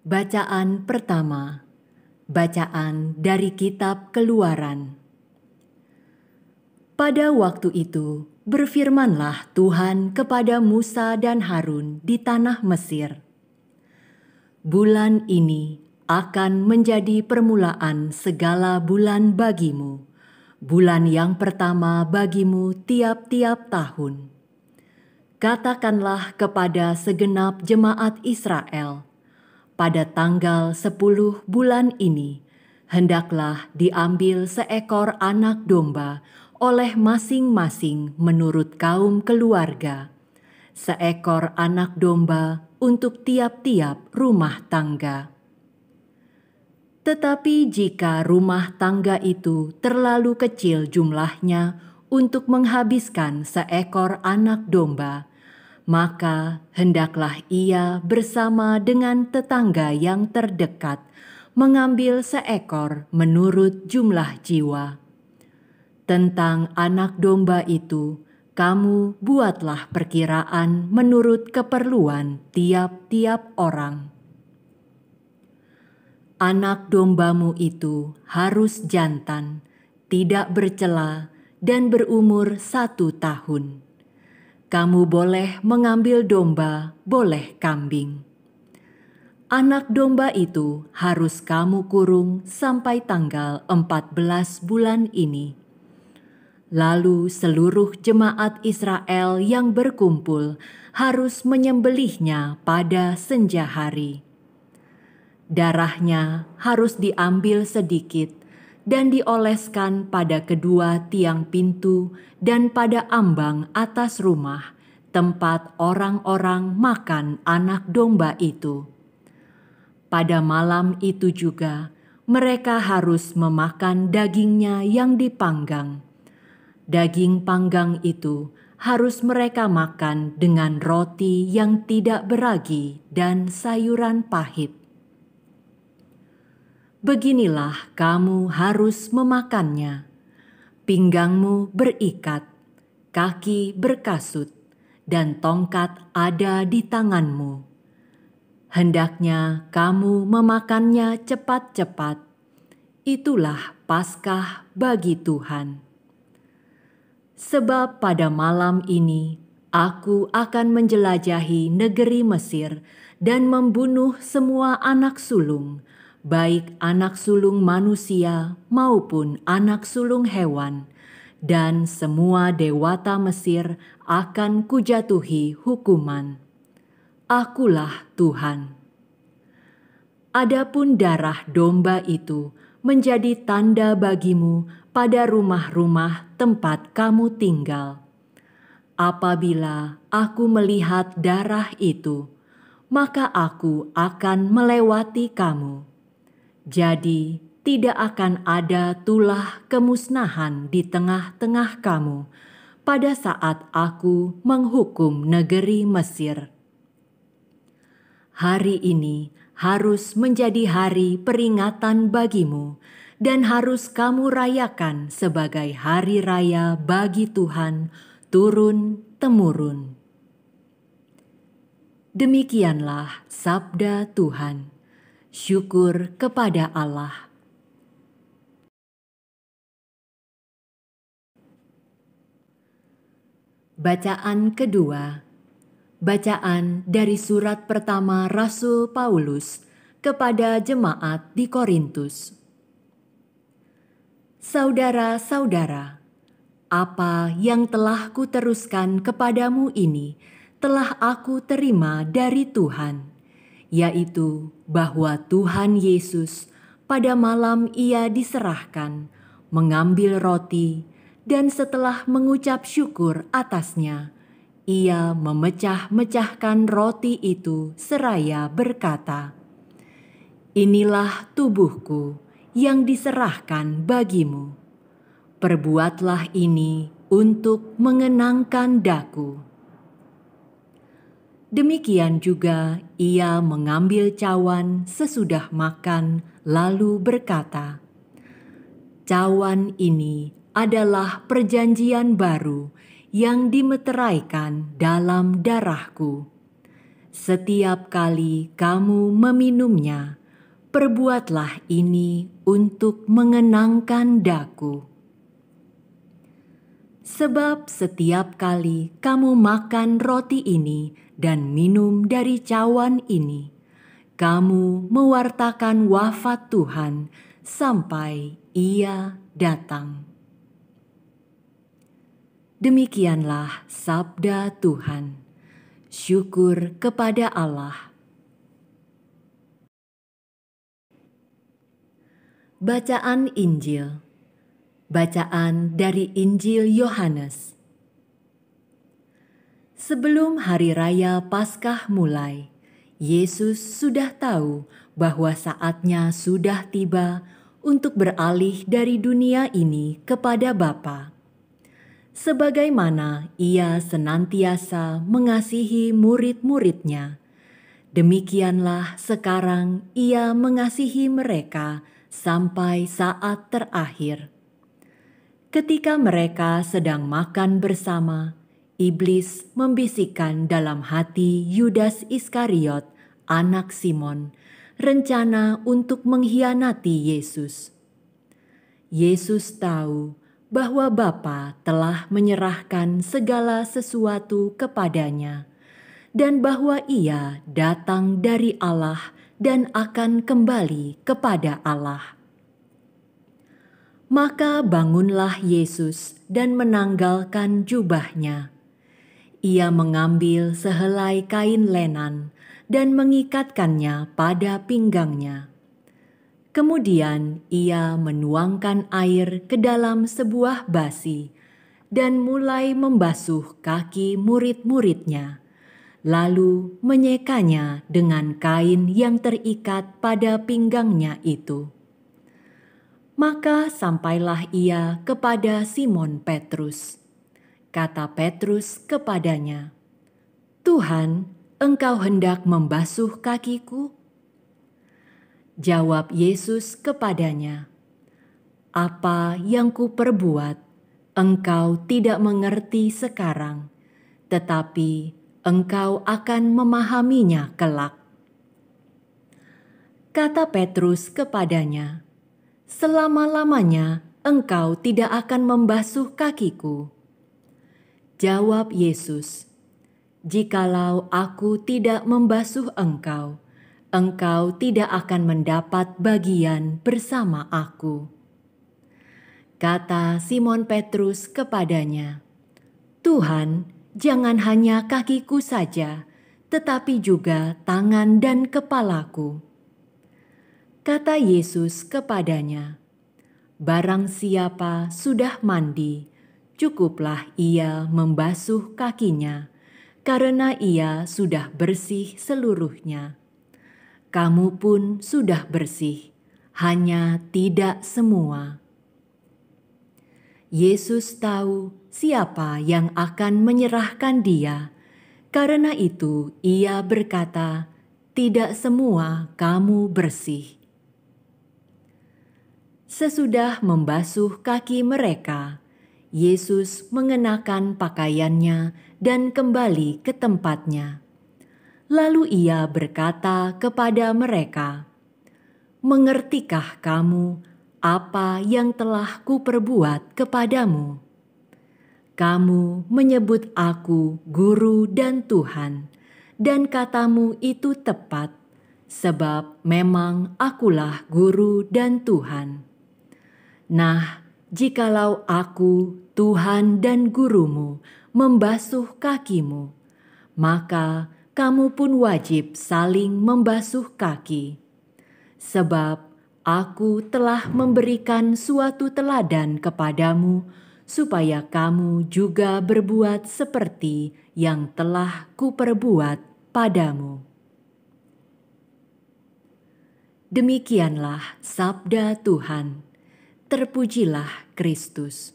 Bacaan pertama. Bacaan dari kitab Keluaran. Pada waktu itu, berfirmanlah Tuhan kepada Musa dan Harun di tanah Mesir. Bulan ini akan menjadi permulaan segala bulan bagimu, bulan yang pertama bagimu tiap-tiap tahun. Katakanlah kepada segenap jemaat Israel, pada tanggal 10 bulan ini, hendaklah diambil seekor anak domba oleh masing-masing menurut kaum keluarga, seekor anak domba untuk tiap-tiap rumah tangga. Tetapi jika rumah tangga itu terlalu kecil jumlahnya untuk menghabiskan seekor anak domba, maka hendaklah ia bersama dengan tetangga yang terdekat mengambil seekor menurut jumlah jiwa. Tentang anak domba itu, kamu buatlah perkiraan menurut keperluan tiap-tiap orang. Anak dombamu itu harus jantan, tidak bercela, dan berumur 1 tahun. Kamu boleh mengambil domba, boleh kambing. Anak domba itu harus kamu kurung sampai tanggal 14 bulan ini. Lalu seluruh jemaat Israel yang berkumpul harus menyembelihnya pada senja hari. Darahnya harus diambil sedikit dan dioleskan pada kedua tiang pintu dan pada ambang atas rumah, tempat orang-orang makan anak domba itu. Pada malam itu juga, mereka harus memakan dagingnya yang dipanggang. Daging panggang itu harus mereka makan dengan roti yang tidak beragi dan sayuran pahit. Beginilah kamu harus memakannya. Pinggangmu berikat, kaki berkasut, dan tongkat ada di tanganmu. Hendaknya kamu memakannya cepat-cepat. Itulah Paskah bagi Tuhan. Sebab pada malam ini aku akan menjelajahi negeri Mesir dan membunuh semua anak sulung, baik anak sulung manusia maupun anak sulung hewan, dan semua dewata Mesir akan kujatuhi hukuman. Akulah Tuhan. Adapun darah domba itu menjadi tanda bagimu pada rumah-rumah tempat kamu tinggal. Apabila aku melihat darah itu, maka aku akan melewati kamu. Jadi tidak akan ada tulah kemusnahan di tengah-tengah kamu pada saat aku menghukum negeri Mesir. Hari ini harus menjadi hari peringatan bagimu dan harus kamu rayakan sebagai hari raya bagi Tuhan turun-temurun. Demikianlah sabda Tuhan. Syukur kepada Allah. Bacaan kedua. Bacaan dari surat pertama Rasul Paulus kepada jemaat di Korintus. Saudara-saudara, apa yang telah kuteruskan kepadamu ini telah aku terima dari Tuhan, yaitu bahwa Tuhan Yesus pada malam ia diserahkan, mengambil roti, dan setelah mengucap syukur atasnya, ia memecah-mecahkan roti itu seraya berkata, "Inilah tubuhku yang diserahkan bagimu. Perbuatlah ini untuk mengenangkan daku." Demikian juga ia mengambil cawan sesudah makan lalu berkata, "Cawan ini adalah perjanjian baru yang dimeteraikan dalam darahku. Setiap kali kamu meminumnya, perbuatlah ini untuk mengenangkan daku. Sebab setiap kali kamu makan roti ini dan minum dari cawan ini, kamu mewartakan wafat Tuhan sampai Ia datang. Demikianlah sabda Tuhan. Syukur kepada Allah. Bacaan Injil. Bacaan dari Injil Yohanes. Sebelum hari raya Paskah mulai, Yesus sudah tahu bahwa saatnya sudah tiba untuk beralih dari dunia ini kepada Bapa. Sebagaimana Ia senantiasa mengasihi murid-muridnya, demikianlah sekarang Ia mengasihi mereka sampai saat terakhir. Ketika mereka sedang makan bersama, iblis membisikkan dalam hati Yudas Iskariot, anak Simon, rencana untuk mengkhianati Yesus. Yesus tahu bahwa Bapa telah menyerahkan segala sesuatu kepadanya, dan bahwa Ia datang dari Allah dan akan kembali kepada Allah. Maka bangunlah Yesus dan menanggalkan jubahnya. Ia mengambil sehelai kain lenan dan mengikatkannya pada pinggangnya. Kemudian ia menuangkan air ke dalam sebuah basi dan mulai membasuh kaki murid-muridnya, lalu menyekanya dengan kain yang terikat pada pinggangnya itu. Maka sampailah ia kepada Simon Petrus. Kata Petrus kepadanya, "Tuhan, Engkau hendak membasuh kakiku?" Jawab Yesus kepadanya, "Apa yang kuperbuat, engkau tidak mengerti sekarang, tetapi engkau akan memahaminya kelak." Kata Petrus kepadanya, "Selama-lamanya engkau tidak akan membasuh kakiku." Jawab Yesus, "Jikalau aku tidak membasuh engkau, engkau tidak akan mendapat bagian bersama aku." Kata Simon Petrus kepadanya, "Tuhan, jangan hanya kakiku saja, tetapi juga tangan dan kepalaku." Kata Yesus kepadanya, "Barang siapa sudah mandi, cukuplah ia membasuh kakinya, karena ia sudah bersih seluruhnya. Kamu pun sudah bersih, hanya tidak semua." Yesus tahu siapa yang akan menyerahkan Dia. Karena itu Ia berkata, "Tidak semua kamu bersih." Sesudah membasuh kaki mereka, Yesus mengenakan pakaiannya dan kembali ke tempatnya. Lalu Ia berkata kepada mereka, "Mengertikah kamu apa yang telah kuperbuat kepadamu? Kamu menyebut aku Guru dan Tuhan, dan katamu itu tepat, sebab memang akulah Guru dan Tuhan. Nah, jikalau aku, Tuhan dan Gurumu, membasuh kakimu, maka kamu pun wajib saling membasuh kaki. Sebab aku telah memberikan suatu teladan kepadamu, supaya kamu juga berbuat seperti yang telah kuperbuat padamu." Demikianlah sabda Tuhan. Terpujilah Kristus.